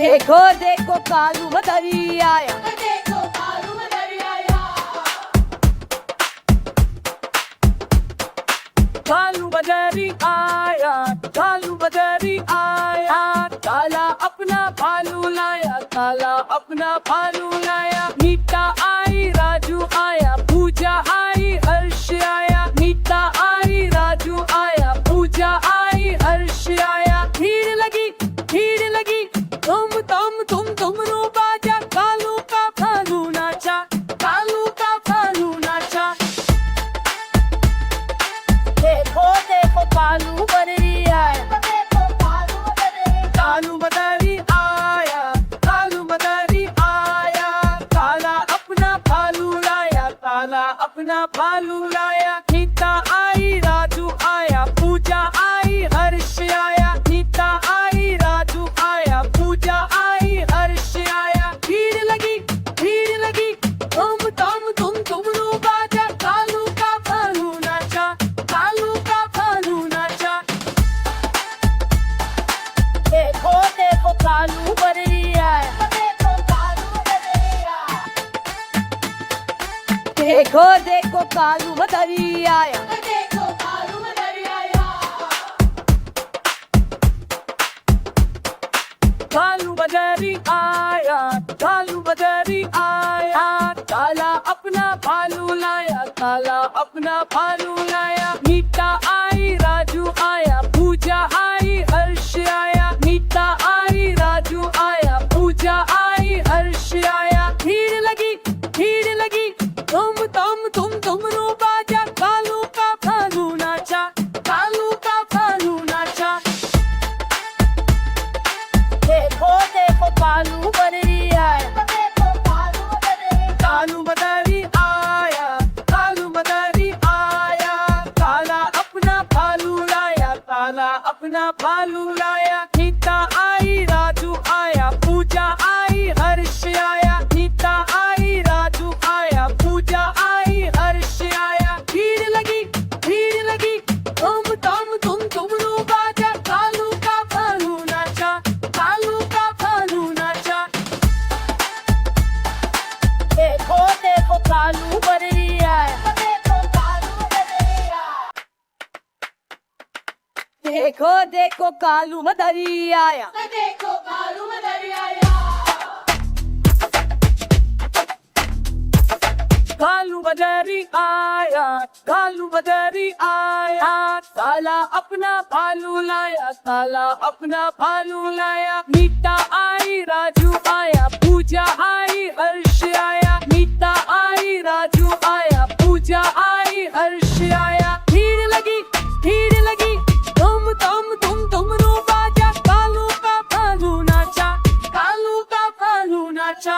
देखो देखो कालू मदरी आया, देखो कालू मदरी आया, कालू मदरी आया, कालू मदरी आया, काला अपना भालू लाया, काला अपना भालू लाया। मीता आई राजू आया, पूजा आई हर्ष आया, मीता आई राजू आया, पूजा आई हर्ष आया। भीड़ लगी तुम रो बाजा, कालू का भालू नाचा, कालू का भालू नाचा। देखो देखो कालू मदरी आया, देखो कालू मदरी, कालू मदरी आया, कालू मदरी आया, काला अपना भालू लाया, काला अपना भालू लाया। मीता आई राजू आया, पूजा आई हर्ष आया, मीता आई राजू आया, पूजा आई हर्ष आया। भीड़ लगी तुम रो बाजा, कालू का भालू नाचा, कालू का भालू नाचा। देखो देखो कालू मदरी आया, देखो कालू मदरी आया, देखो देखो कालू मदरी आया, देखो कालू मदरी आया, कालू मदरी आया, कालू मदरी आया, काला अपना भालू लाया, काला अपना भालू लाया। मीता आई राजू आया, पूजा आई हर्ष आया, मीता आई राजू आया, पूजा आई हर्ष आया। भीड़ लगी तुम रो बाजा, कालू का भालू नाचा, कालू का भालू नाचा। देखो देखो कालू मदरी आया, देखो कालू मदरी, कालू मदरी आया, कालू मदरी आया, काला अपना भालू लाया, काला अपना भालू लाया। मीता आई राजू आया, पूजा आई हर्ष आया, मीता आई राजू आया, पूजा आई हर्ष आया। भीड़ लगी तुम रो बाजा, कालू का भालू नाचा, कालू का भालू नाचा। देखो देखो कालू मदरी आया, देखो कालू मदरी आया, देखो देखो कालू मदरी आया, देखो कालू मदरी आया, कालू मदरी आया, कालू मदरी आया, काला अपना भालू लाया, काला अपना भालू लाया। मीता आई राजू आया, पूजा आई हर्ष आया, मीता आई राजू आया, पूजा आई हर्ष आया। भीड़ लगी तुम रो बाजा, कालू का भालू नाचा, कालू का भालू नाचा।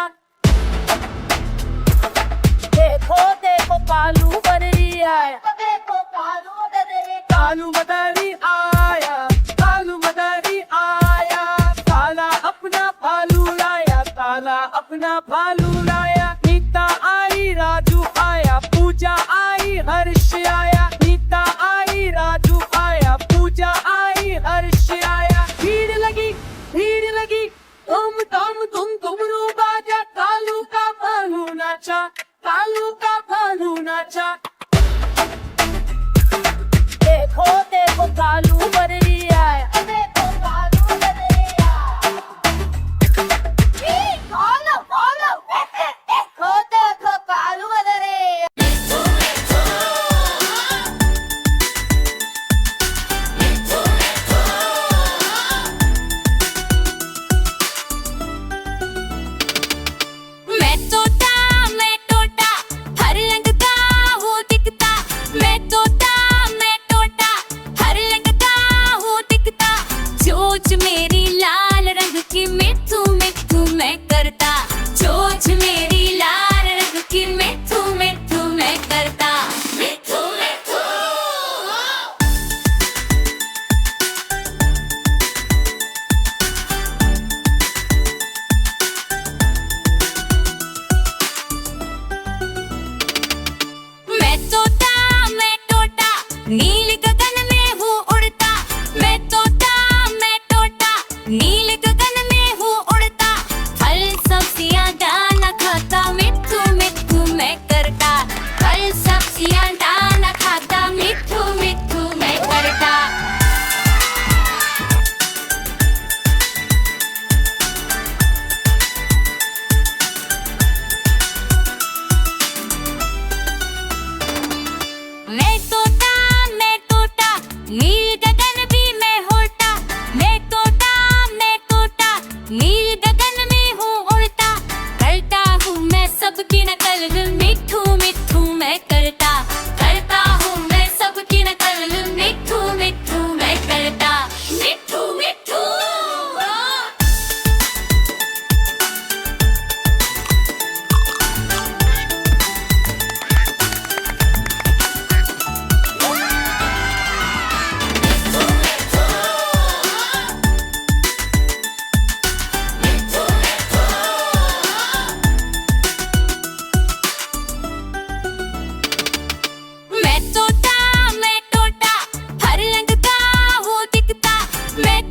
देखो देखो कालू मदरी आया, देखो कालू मदरी, कालू मदरी आया, कालू मदरी आया, काला अपना भालू लाया, काला अपना भालू लाया। मीता आई राजू आया, पूजा आई हर्ष आया, मीता आई राजू आया, पूजा आई हर्ष आया। भीड़ लगी तुम रो बाजा, कालू का भालू नाचा, कालू का भालू नाचा। देखो देखो कालू मदरी आया, देखो कालू मदरी आया, कालू देखो देखो कालू मदरी आया। मैं टोटा हर रंग का हूँ दिखता, मैं टोटा हर रंग का हूँ दिखता। चोच मेरी लाल रंग की मिठू मिठू मैं करता, चोच मेरी लाल रंग की मिठू मिठू मैं करता, मिठू मिठू। मैं टोटा नील गगन में हूँ उड़ता, मैं टोटा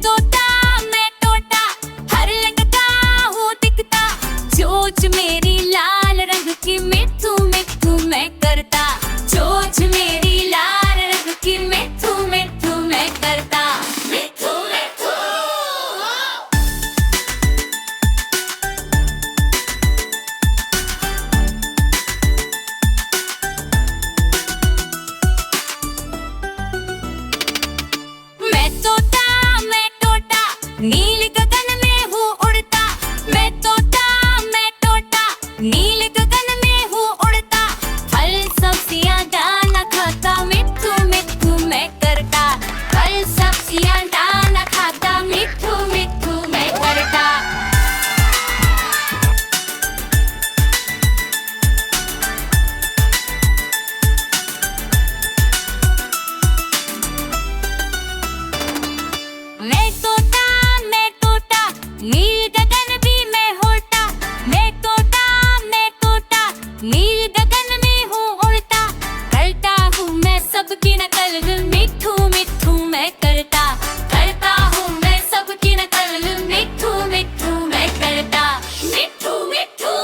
तोता मैं टोटा हर रंग का हूँ दिखता चोच मेरी लाल रंग की मिठू मिठू मैं करता चोच मेरी लाल रंग की मिठू मिठू मैं करता मिठू मिठू मैं टोटा नील गगन में हूँ उड़ता मैं टोटा नील गगन में हूँ उड़ता फल सब्जियाँ दाना खाता मिठू मिठू मैं करता फल सब्जियाँ दाना खाता मिठू मिठू मैं करता मैं टोटा नील गगन भी मैं होता मैं टोटा नील गगन में हूँ उड़ता करता हूँ मैं सबकी नकल मिठू मिठू मैं करता हूँ मैं सबकी नकल मिठू मिठू मैं करता मिठू मिठू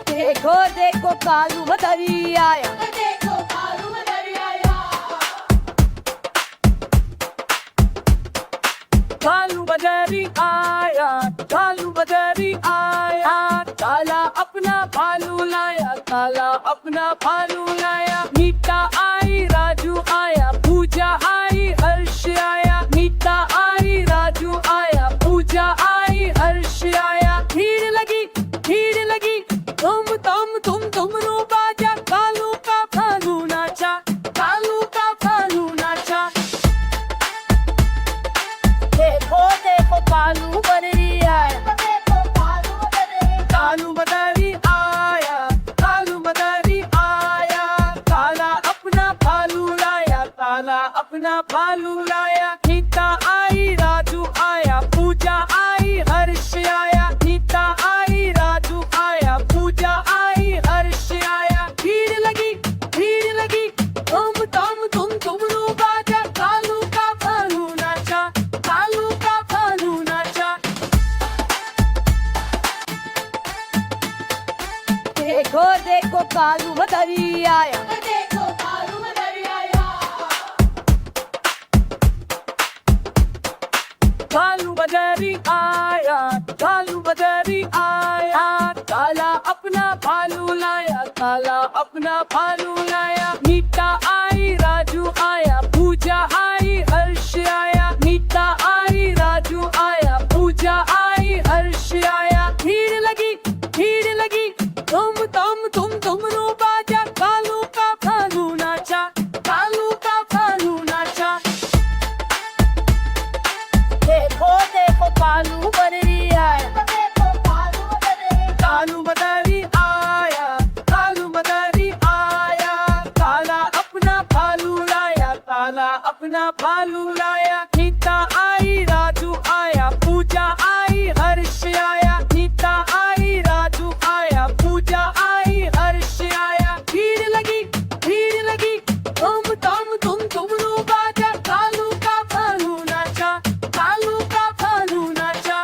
देखो देखो कालू मदरी आया देखो कालू मदरी आया कालू बदरी आया कालू बदरी आया काला अपना भालू लाया काला अपना भालू लाया मीठा आई राजू आया पूजा आई हर्ष आया मीठा आई राजू आया पूजा आई हर्ष आया भीड़ लगी तुम रो बाजा कालू का भालू नाचा कालू का भालू नाचा देखो देखो कालू बदरी आया देखो कालू मदरी कालू बदरी आया कालू बदरी आया काला अपना भालू लाया काला अपना भालू लाया मीठा आई राजू आया पूजा आई हर्ष आया मीठा आई राजू आया पूजा आई हर्ष आया भीड़ लगी तुम रो बाजा कालू का भालू नाचा कालू का भालू नाचा देखो देखो कालू मदरी आया देखो कालू मदरी आया कालू बदरी आया कालू बदरी आया काला अपना भालू लाया काला अपना भालू लाया मीठा आई राजू आया पूजा आई हर्ष आया मीठा आई राजू आया पूजा आई हर्ष आया भीड़ लगी तुम रो बाजा कालू का भालू नाचा कालू का भालू नाचा देखो देखो कालू बदरी आया देखो कालू मदरी कालू बदरी आया कालू बदरी आया काला अपना भालू लाया काला अपना भालू लाया मीठा आई राजू आया पूजा आई हर्ष आया मीठा आई राजू आया पूजा आई हर्ष आया भीड़ लगी तुम रो बाजा कालू का भालू नाचा कालू का भालू नाचा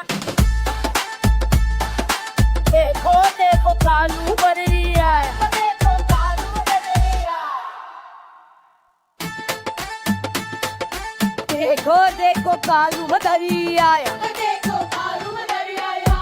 देखो देखो कालू बदरी आया देखो कालू मदरी देखो देखो कालू बदरी आया देखो कालू मदरी आया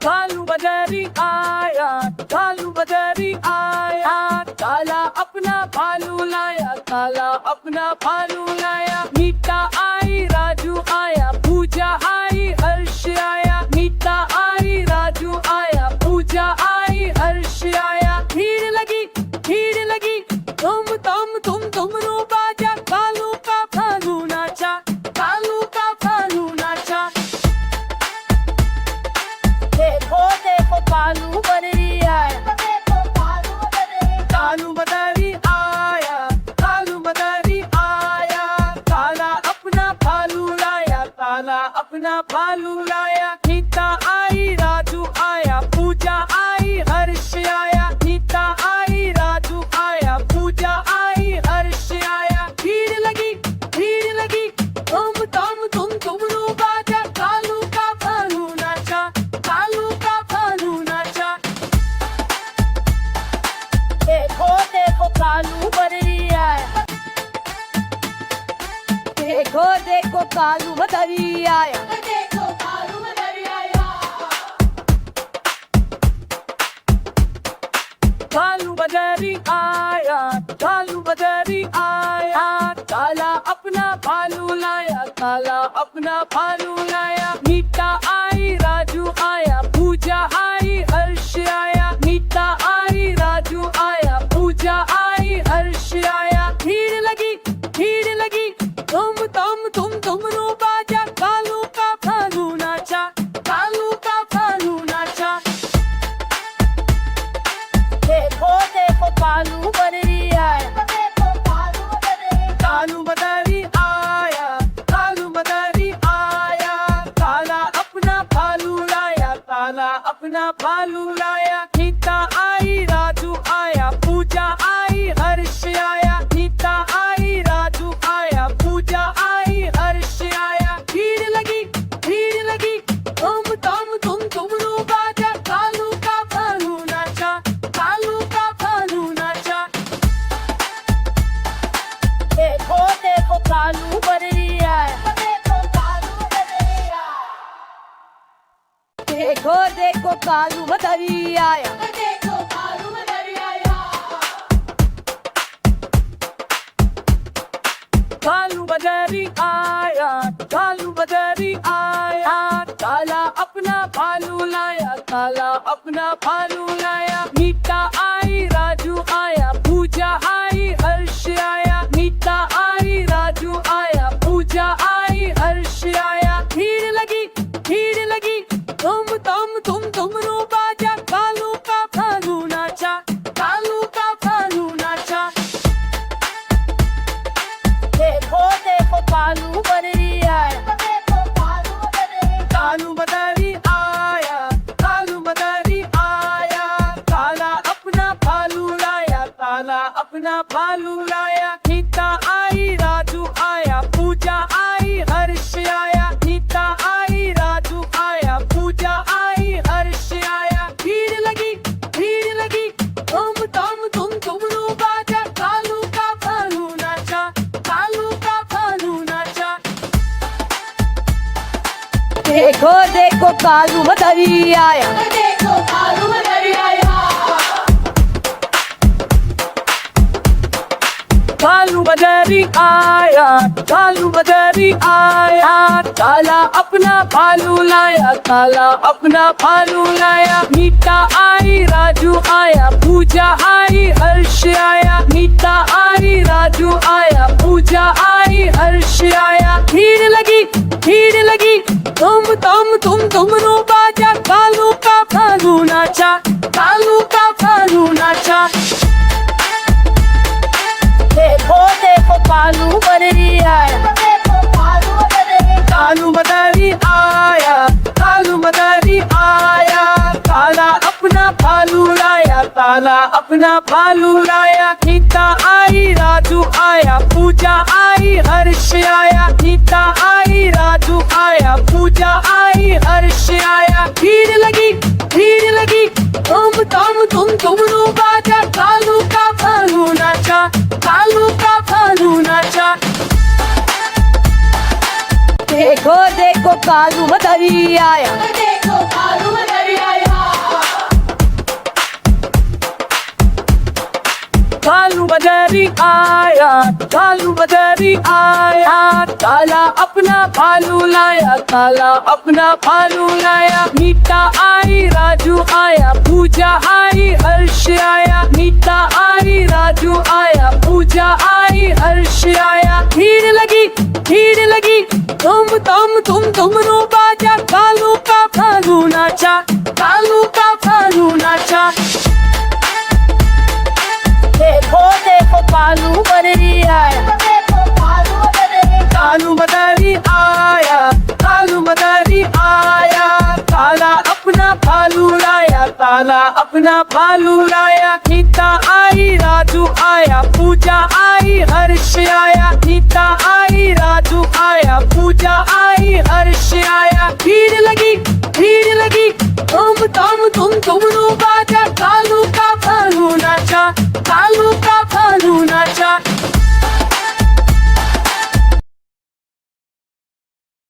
कालू बदरी आया कालू बदरी आया काला अपना भालू लाया काला अपना भालू लाया मीठा आई राजू आया पूजा आई हर्ष आया मीठा आई राजू आया पूजा आई हर्ष आया भीड़ लगी तुम रो बाजा कालू का भालू नाचा कालू का भालू नाचा देखो देखो कालू बदरी आया देखो कालू मदरी कालू बदरी आया कालू बदरी आया अपना भालू लाया। नीता आई राजू आया, पूजा आई हर्ष आया। नीता आई राजू आया, पूजा आई हर्ष आया। भीड़ लगी तुम तुमरू बाजा। कालू का भालू नाचा, कालू का भालू नाचा। देखो देखो कालू बदरी आया, देखो देखो कालू बदरी आया। देखो कालू बदरी आया। कालू बदरी आया, कालू बदरी आया। काला अपना भालू लाया, काला अपना भालू लाया। नीता आई राजू आया, पूजा आई हर्ष आया। नीता आई राजू आया, पूजा आई हर्ष आया। भीड़ लगी तुमरू बाजा। कालू का भालू नाचा, कालू का भालू नाचा। देखो देखो कालू बदरी आया, देखो कालू बदरी। कालू बदरी आया, कालू बदरी आया। काला अपना भालू लाया, काला अपना भालू लाया। नीता आई राजू आया, पूजा आई हर्ष आया। नीता आई राजू आया, पूजा आई हर्ष आया। भीड़ लगी तुमरू बाजा। कालू का भालू नाचा, कालू का भालू नाचा। देखो देखो कालू बदरी आया, देखो कालू बदरी आया। देखो देखो कालू बदरी आया। देखो कालू बदरी आया। कालू बदरी आया, कालू बदरी आया। काला अपना भालू लाया, काला अपना भालू लाया। नीता आई राजू आया, पूजा आई हर्ष आया। नीता आई राजू आया, पूजा आई हर्ष आया। भीड़ लगी तुमरू बाजा। कालू का भालू नाचा, कालू का भालू नाचा। देखो देखो कालू बदरी आया, देखो कालू बदरी। कालू बदरी आया, कालू बदरी आया। काला अपना भालू लाया, काला अपना भालू लाया। नीता आई राजू आया, पूजा आई हर्ष आया। नीता आई राजू आया, पूजा आई हर्ष आया। भीड़ लगी तुमरू बाजा। कालू का भालू नाचा, कालू का भालू नाचा। देखो देखो कालू बदरी आया, देखो कालू बदरी आया। कालू बदरी आया, कालू बदरी आया। काला अपना भालू लाया, काला अपना भालू लाया। नीता आई राजू आया, पूजा आई हर्ष आया। नीता आई राजू आया, पूजा आई हर्ष आया। भीड़ लगी तुमरू बाजा। कालू का भालू नाचा, कालू का भालू नाचा। देखो देखो कालू बदरी आया, देखो कालू बदरी। कालू बदरी आया, कालू बदरी आया। काला अपना भालू लाया, काला अपना भालू लाया। नीता आई राजू आया, पूजा आई हर्ष आया। नीता आई राजू आया, पूजा आई हर्ष आया। भीड़ लगी तुमरू बाजा। कालू का भालू नाचा, कालू का भालू नाचा। देखो देखो कालू बदरी आया, देखो कालू बदरी आया। कालू बदरी आया, कालू बदरी आया। काला अपना भालू लाया, काला अपना भालू लाया। नीता आई राजू आया, पूजा आई हर्ष आया। नीता आई राजू आया, पूजा आई हर्ष आया। भीड़ लगी तुमरू बाजा। कालू का भालू नाचा, कालू का भालू नाचा। देखो देखो कालू बदरी आया, देखो कालू बदरी। कालू बदरी आया, कालू बदरी काला अपना भालू लाया, गीता आई राजू आया, पूजा आई हर्ष आया, गीता आई राजू आया, पूजा आई हर्ष आया। भीड़ लगी धूम धाम धूम धूम बाजा, कालू का भालू नाचा, कालू